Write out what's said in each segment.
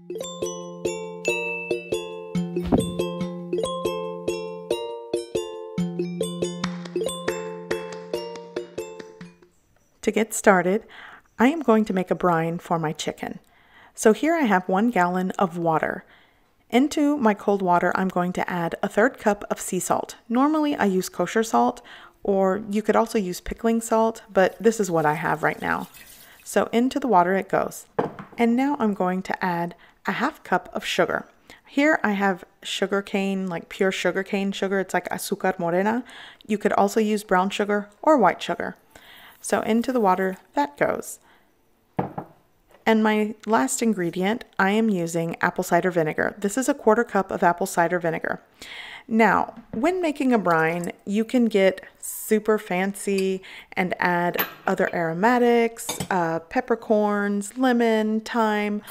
To get started, I am going to make a brine for my chicken. So here I have 1 gallon of water. Into my cold water, I'm going to add a 1/3 cup of sea salt. Normally I use kosher salt, or you could also use pickling salt, but this is what I have right now. So into the water it goes. And now I'm going to add a 1/2 cup of sugar. Here I have sugar cane, like pure sugar cane sugar. It's like azúcar morena. You could also use brown sugar or white sugar. So into the water that goes. And my last ingredient, I am using apple cider vinegar. This is a 1/4 cup of apple cider vinegar. Now, when making a brine, you can get super fancy and add other aromatics, peppercorns, lemon, thyme.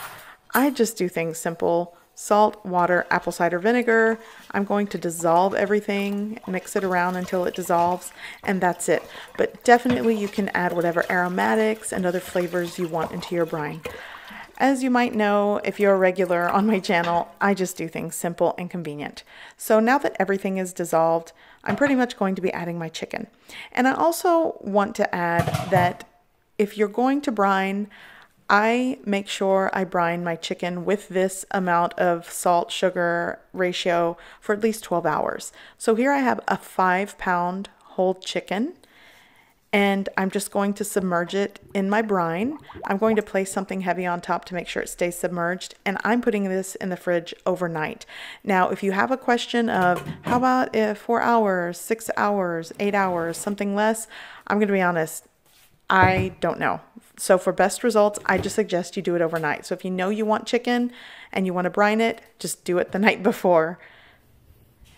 I just do things simple. Salt, water, apple cider vinegar. I'm going to dissolve everything, mix it around until it dissolves, and that's it. But definitely you can add whatever aromatics and other flavors you want into your brine. As you might know, if you're a regular on my channel, I just do things simple and convenient. So now that everything is dissolved, I'm pretty much going to be adding my chicken. And I also want to add that if you're going to brine, I make sure I brine my chicken with this amount of salt-sugar ratio for at least 12 hours. So here I have a 5-pound whole chicken, and I'm just going to submerge it in my brine. I'm going to place something heavy on top to make sure it stays submerged, and I'm putting this in the fridge overnight. Now, if you have a question of how about if 4 hours, 6 hours, 8 hours, something less, I'm going to be honest, I don't know. So for best results, I just suggest you do it overnight. So if you know you want chicken and you want to brine it, just do it the night before.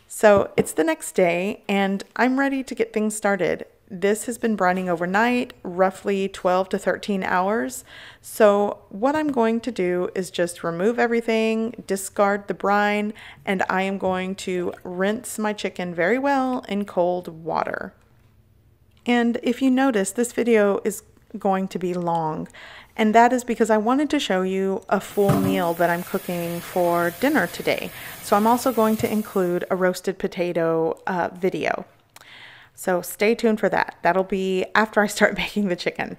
So it's the next day and I'm ready to get things started. This has been brining overnight, roughly 12 to 13 hours. So what I'm going to do is just remove everything, discard the brine, and I am going to rinse my chicken very well in cold water. And if you notice, this video is going to be long, and that is because I wanted to show you a full meal that I'm cooking for dinner today. So I'm also going to include a roasted potato video. So stay tuned for that. That'll be after I start making the chicken.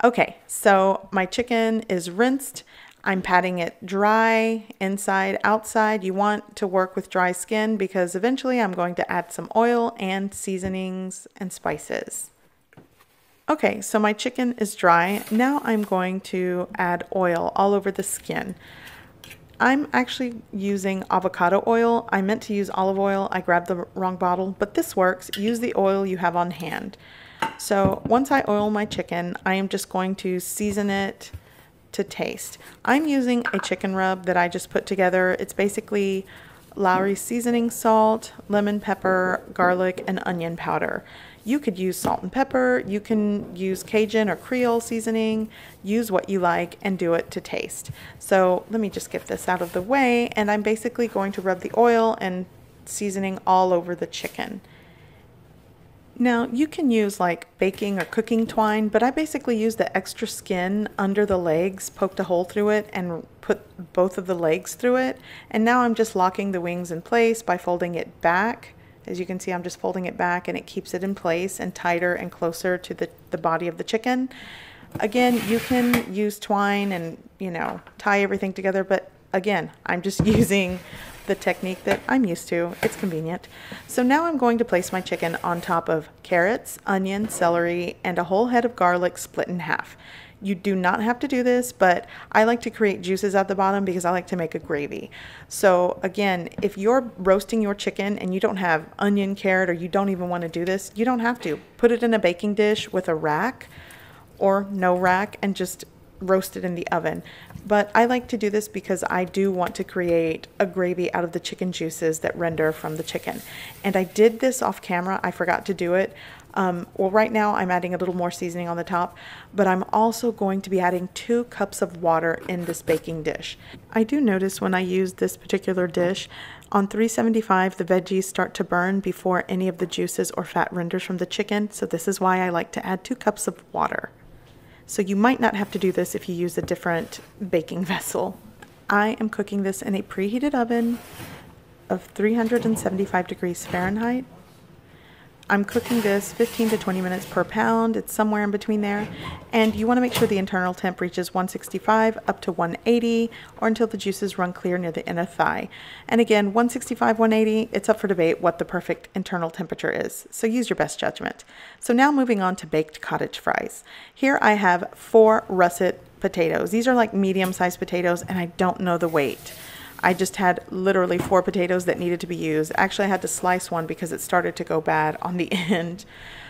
Okay, so my chicken is rinsed. I'm patting it dry, inside, outside. You want to work with dry skin because eventually I'm going to add some oil and seasonings and spices. Okay, so my chicken is dry. Now I'm going to add oil all over the skin. I'm actually using avocado oil. I meant to use olive oil. I grabbed the wrong bottle, but this works. Use the oil you have on hand. So once I oil my chicken, I am just going to season it to taste. I'm using a chicken rub that I just put together. It's basically Lowry seasoning salt, lemon pepper, garlic, and onion powder. You could use salt and pepper, you can use Cajun or Creole seasoning, use what you like and do it to taste. So let me just get this out of the way, and I'm basically going to rub the oil and seasoning all over the chicken. Now you can use like baking or cooking twine, but I basically used the extra skin under the legs, poked a hole through it and put both of the legs through it. And now I'm just locking the wings in place by folding it back. As you can see, I'm just folding it back and it keeps it in place and tighter and closer to the body of the chicken. Again, you can use twine and, you know, tie everything together, but again, I'm just using the technique that I'm used to. It's convenient. So now I'm going to place my chicken on top of carrots, onion, celery, and a whole head of garlic split in half. You do not have to do this, but I like to create juices at the bottom because I like to make a gravy. So again, if you're roasting your chicken and you don't have onion, carrot, or you don't even want to do this, you don't have to. Put it in a baking dish with a rack or no rack and just roast it in the oven. But I like to do this because I do want to create a gravy out of the chicken juices that render from the chicken. And I did this off camera. I forgot to do it. Well, right now I'm adding a little more seasoning on the top, but I'm also going to be adding 2 cups of water in this baking dish. I do notice when I use this particular dish, on 375 the veggies start to burn before any of the juices or fat renders from the chicken, so this is why I like to add 2 cups of water. So you might not have to do this if you use a different baking vessel. I am cooking this in a preheated oven of 375 degrees Fahrenheit. I'm cooking this 15 to 20 minutes per pound. It's somewhere in between there. And you want to make sure the internal temp reaches 165 up to 180 or until the juices run clear near the inner thigh. And again, 165, 180, it's up for debate what the perfect internal temperature is. So use your best judgment. So now moving on to baked cottage fries. Here I have 4 russet potatoes. These are like medium-sized potatoes and I don't know the weight. I just had literally 4 potatoes that needed to be used. Actually, I had to slice one because it started to go bad on the end.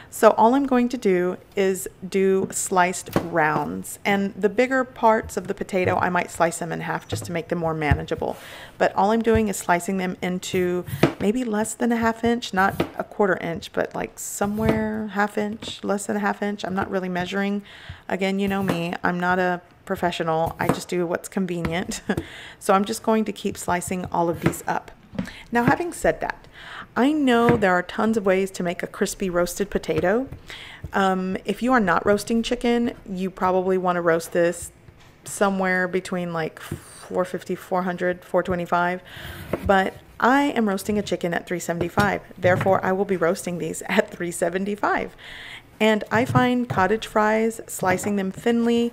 So all I'm going to do is do sliced rounds. And the bigger parts of the potato, I might slice them in half just to make them more manageable. But all I'm doing is slicing them into maybe less than a ½ inch, not a ¼ inch, but like somewhere ½ inch, less than a ½ inch. I'm not really measuring. Again, you know me, I'm not a professional. I just do what's convenient. So I'm just going to keep slicing all of these up. Now, having said that, I know there are tons of ways to make a crispy roasted potato. If you are not roasting chicken, you probably want to roast this somewhere between like 450, 400, 425. But I am roasting a chicken at 375. Therefore, I will be roasting these at 375. And I find cottage fries, slicing them thinly,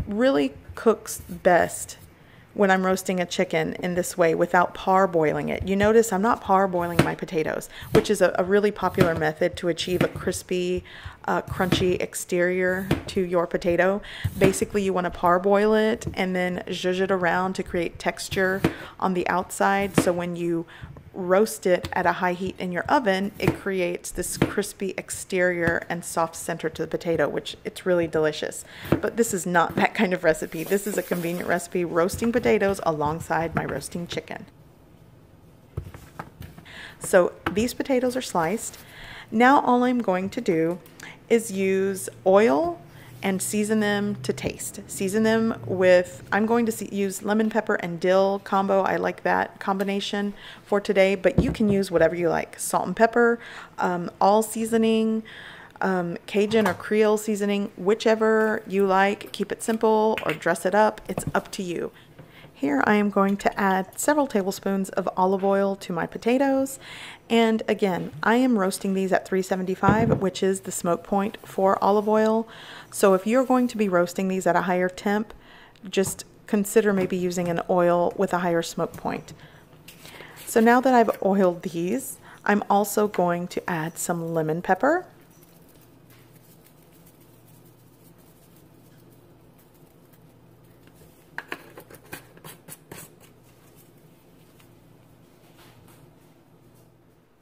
really cooks best when I'm roasting a chicken in this way without parboiling it. You notice I'm not parboiling my potatoes, which is a really popular method to achieve a crispy, crunchy exterior to your potato. Basically, you want to parboil it and then zhuzh it around to create texture on the outside. So when you roast it at a high heat in your oven, it creates this crispy exterior and soft center to the potato, which it's really delicious. But this is not that kind of recipe. This is a convenient recipe, roasting potatoes alongside my roasting chicken. So these potatoes are sliced. Now all I'm going to do is use oil and season them to taste. Season them with, I'm going to use lemon pepper and dill combo. I like that combination for today, but you can use whatever you like. Salt and pepper, all seasoning, Cajun or Creole seasoning, whichever you like. Keep it simple or dress it up. It's up to you. Here I am going to add several tablespoons of olive oil to my potatoes. And again, I am roasting these at 375, which is the smoke point for olive oil. So if you're going to be roasting these at a higher temp, just consider maybe using an oil with a higher smoke point. So now that I've oiled these, I'm also going to add some lemon pepper.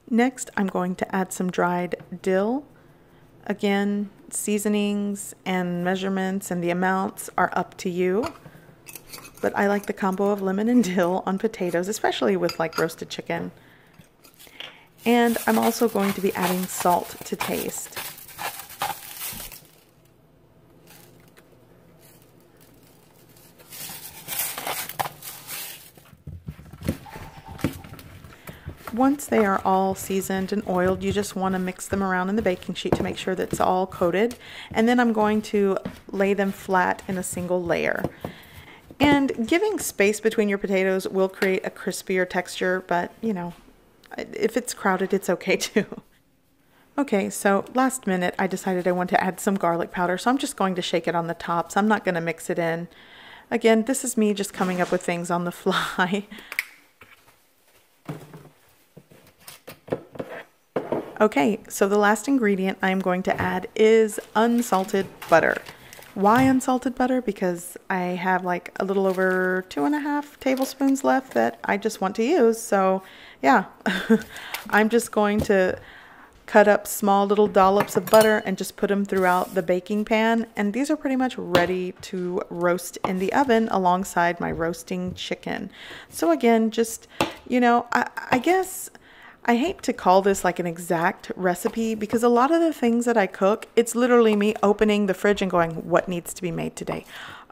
Next, I'm going to add some dried dill. Again, seasonings and measurements and the amounts are up to you. But I like the combo of lemon and dill on potatoes, especially with like roasted chicken. And I'm also going to be adding salt to taste. Once they are all seasoned and oiled, you just want to mix them around in the baking sheet to make sure that it's all coated. And then I'm going to lay them flat in a single layer. And giving space between your potatoes will create a crispier texture, but you know, if it's crowded, it's okay too. Okay, so last minute I decided I want to add some garlic powder, so I'm just going to shake it on the top, so I'm not going to mix it in. Again, this is me just coming up with things on the fly. Okay, so the last ingredient I'm going to add is unsalted butter. Why unsalted butter? Because I have like a little over 2½ tablespoons left that I just want to use. So yeah, I'm just going to cut up small little dollops of butter and just put them throughout the baking pan. And these are pretty much ready to roast in the oven alongside my roasting chicken. So again, just, you know, I guess I hate to call this like an exact recipe because a lot of the things that I cook, it's literally me opening the fridge and going, what needs to be made today?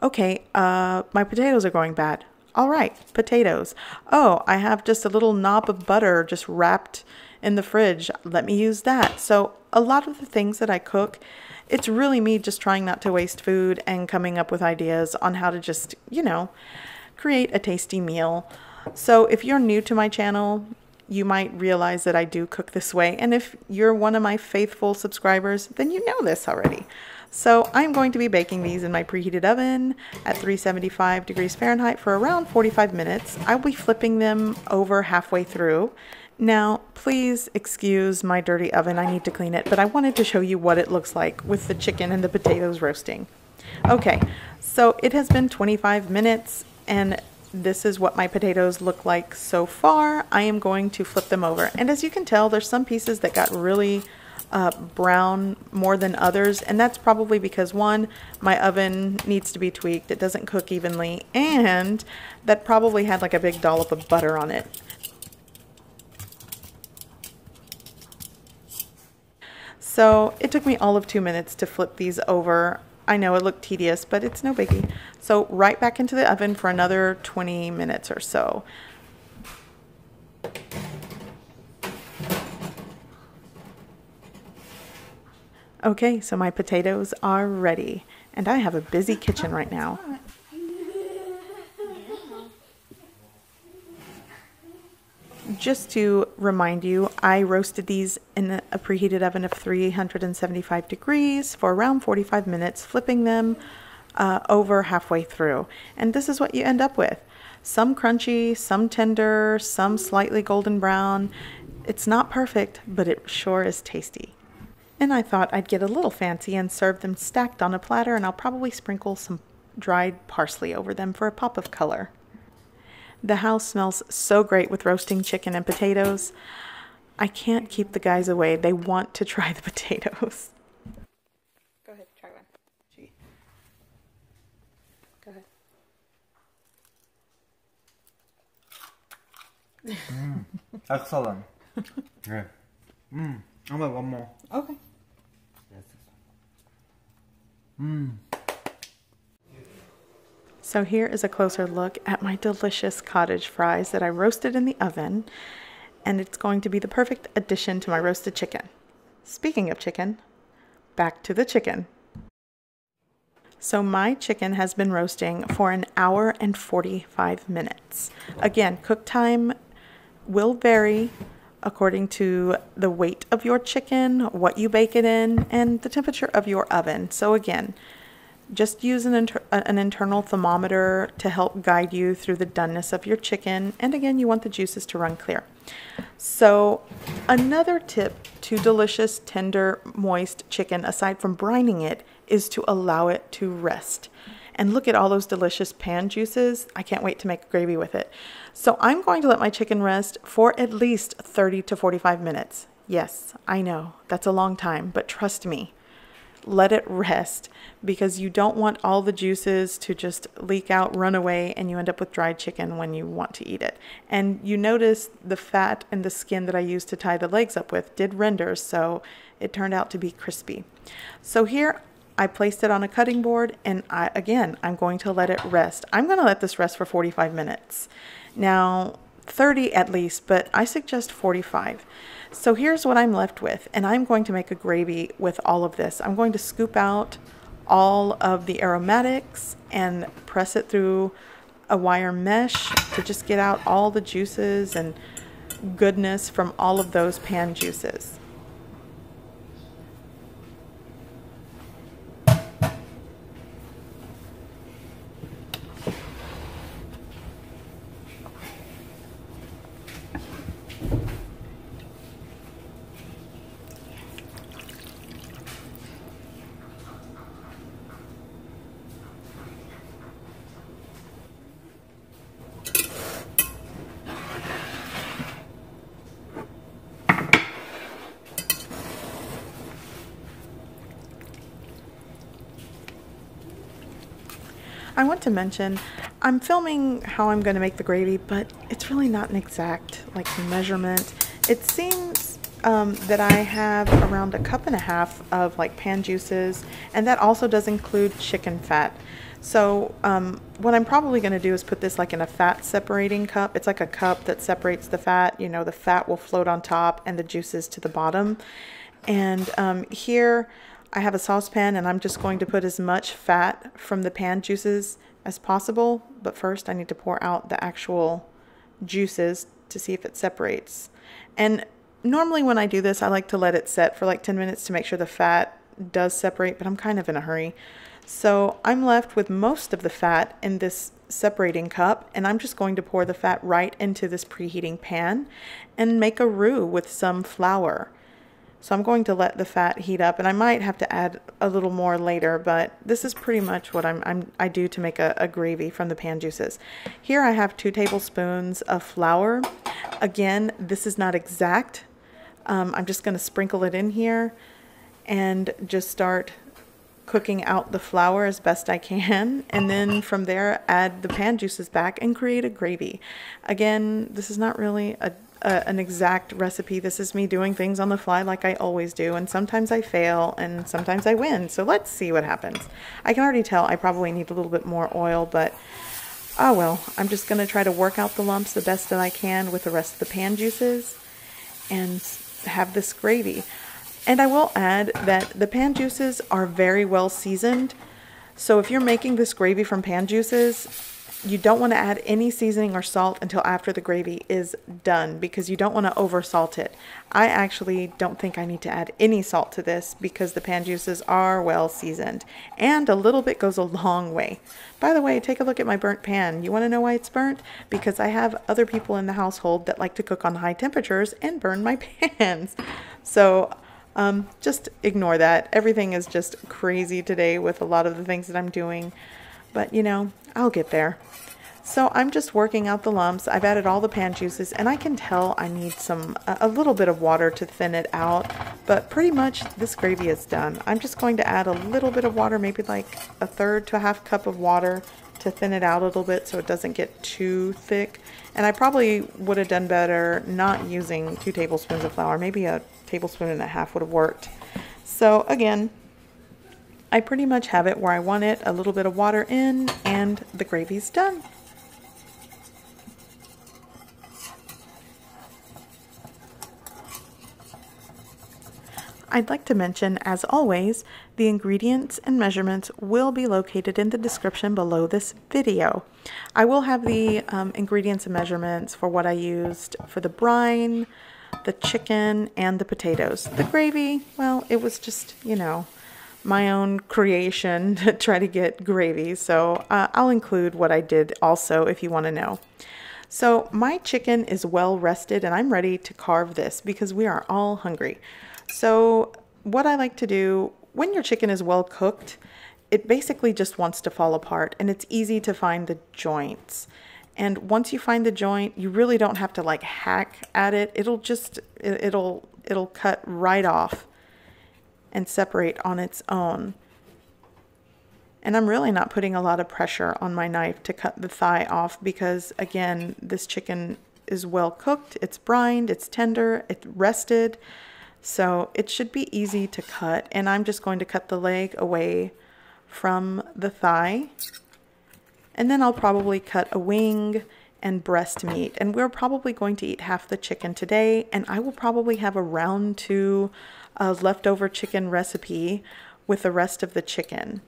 Okay, my potatoes are going bad. All right, potatoes. Oh, I have just a little knob of butter just wrapped in the fridge. Let me use that. So a lot of the things that I cook, it's really me just trying not to waste food and coming up with ideas on how to just, you know, create a tasty meal. So if you're new to my channel, you might realize that I do cook this way. And if you're one of my faithful subscribers, then you know this already. So I'm going to be baking these in my preheated oven at 375 degrees Fahrenheit for around 45 minutes. I'll be flipping them over halfway through. Now, please excuse my dirty oven. I need to clean it, but I wanted to show you what it looks like with the chicken and the potatoes roasting. Okay, so it has been 25 minutes and this is what my potatoes look like so far. I am going to flip them over. And as you can tell, there's some pieces that got really brown more than others. And that's probably because, one, my oven needs to be tweaked. It doesn't cook evenly. And that probably had like a big dollop of butter on it. So it took me all of 2 minutes to flip these over. I know it looked tedious, but it's no biggie. So right back into the oven for another 20 minutes or so. Okay, so my potatoes are ready, and I have a busy kitchen right now. Just to remind you, I roasted these in a preheated oven of 375 degrees for around 45 minutes, flipping them over halfway through. And this is what you end up with. Some crunchy, some tender, some slightly golden brown. It's not perfect, but it sure is tasty. And I thought I'd get a little fancy and serve them stacked on a platter, and I'll probably sprinkle some dried parsley over them for a pop of color. The house smells so great with roasting chicken and potatoes. I can't keep the guys away. They want to try the potatoes. Go ahead, try one. Gee. Go ahead. Excellent. Yeah. How about one more? Okay. So here is a closer look at my delicious cottage fries that I roasted in the oven, and it's going to be the perfect addition to my roasted chicken. Speaking of chicken, back to the chicken. So my chicken has been roasting for 1 hour and 45 minutes. Again, cook time will vary according to the weight of your chicken, what you bake it in, and the temperature of your oven. So again, just use an internal thermometer to help guide you through the doneness of your chicken. And again, you want the juices to run clear. So another tip to delicious, tender, moist chicken, aside from brining it, is to allow it to rest. And look at all those delicious pan juices. I can't wait to make gravy with it. So I'm going to let my chicken rest for at least 30 to 45 minutes. Yes, I know, that's a long time, but trust me. Let it rest, because you don't want all the juices to just leak out, run away, and you end up with dried chicken when you want to eat it. And you notice the fat and the skin that I used to tie the legs up with did render, so it turned out to be crispy. So here I placed it on a cutting board, and I'm going to let it rest. I'm going to let this rest for 45 minutes. Now, 30 at least, but I suggest 45. So here's what I'm left with, and I'm going to make a gravy with all of this. I'm going to scoop out all of the aromatics and press it through a wire mesh to just get out all the juices and goodness from all of those pan juices. I want to mention, I'm filming how I'm going to make the gravy, but it's really not an exact measurement. It seems that I have around 1.5 cups of pan juices, and that also does include chicken fat. So what I'm probably going to do is put this in a fat separating cup. It's like a cup that separates the fat. You know, the fat will float on top and the juices to the bottom. And here I have a saucepan, and I'm just going to put as much fat from the pan juices as possible but first I need to pour out the actual juices to see if it separates. And normally when I do this, I like to let it set for like 10 minutes to make sure the fat does separate, but I'm kind of in a hurry. So I'm left with most of the fat in this separating cup, and I'm just going to pour the fat right into this preheating pan and make a roux with some flour. So I'm going to let the fat heat up, and I might have to add a little more later, but this is pretty much what I do to make a gravy from the pan juices. Here I have 2 tablespoons of flour. Again, this is not exact. I'm just going to sprinkle it in here and just start cooking out the flour as best I can, and then from there add the pan juices back and create a gravy. Again, this is not really an exact recipe. This is me doing things on the fly like I always do, and sometimes I fail and sometimes I win. So let's see what happens. I can already tell I probably need a little bit more oil, but oh well. I'm just going to try to work out the lumps the best that I can with the rest of the pan juices and have this gravy. And I will add that the pan juices are very well seasoned. So if you're making this gravy from pan juices, you don't want to add any seasoning or salt until after the gravy is done, because you don't want to over salt it. I actually don't think I need to add any salt to this because the pan juices are well seasoned, and a little bit goes a long way. By the way, take a look at my burnt pan. You want to know why it's burnt? Because I have other people in the household that like to cook on high temperatures and burn my pans. So just ignore that. Everything is just crazy today with a lot of the things that I'm doing, but you know, I'll get there. So I'm just working out the lumps. I've added all the pan juices, and I can tell I need a little bit of water to thin it out, but pretty much this gravy is done. I'm just going to add a little bit of water, maybe like 1/3 to 1/2 cup of water to thin it out a little bit so it doesn't get too thick. And I probably would have done better not using 2 tablespoons of flour. Maybe 1.5 tablespoons would have worked. So again, I pretty much have it where I want it, a little bit of water in, and the gravy's done. I'd like to mention, as always, the ingredients and measurements will be located in the description below this video. I will have the ingredients and measurements for what I used for the brine, the chicken, and the potatoes. The gravy, well, it was just, you know, my own creation to try to get gravy, so I'll include what I did also if you want to know. So my chicken is well rested, and I'm ready to carve this because we are all hungry. So what I like to do when your chicken is well cooked, it basically just wants to fall apart, and it's easy to find the joints. And once you find the joint, you really don't have to like hack at it. It'll cut right off and separate on its own. And I'm really not putting a lot of pressure on my knife to cut the thigh off because, again, this chicken is well cooked, it's brined, it's tender, it's rested, so it should be easy to cut. And I'm just going to cut the leg away from the thigh, and then I'll probably cut a wing and breast meat. And we're probably going to eat half the chicken today, and I will probably have a round 2 leftover chicken recipe with the rest of the chicken.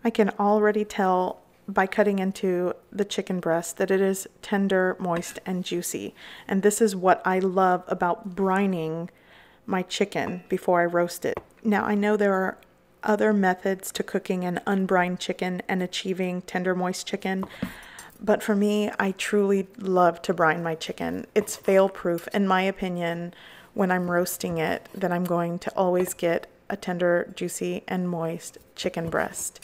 I can already tell by cutting into the chicken breast that it is tender, moist, and juicy. And this is what I love about brining my chicken before I roast it. Now, I know there are other methods to cooking an unbrined chicken and achieving tender, moist chicken, but for me, I truly love to brine my chicken. It's fail-proof, in my opinion, when I'm roasting it, that I'm going to always get a tender, juicy, and moist chicken breast.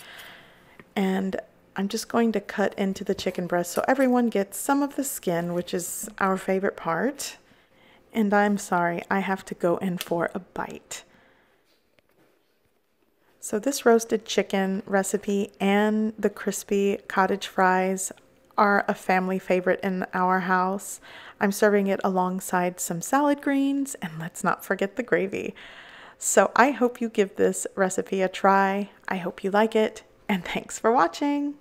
And I'm just going to cut into the chicken breast so everyone gets some of the skin, which is our favorite part. And I'm sorry, I have to go in for a bite. So this roasted chicken recipe and the crispy cottage fries are a family favorite in our house. I'm serving it alongside some salad greens, and let's not forget the gravy. So I hope you give this recipe a try. I hope you like it, and thanks for watching.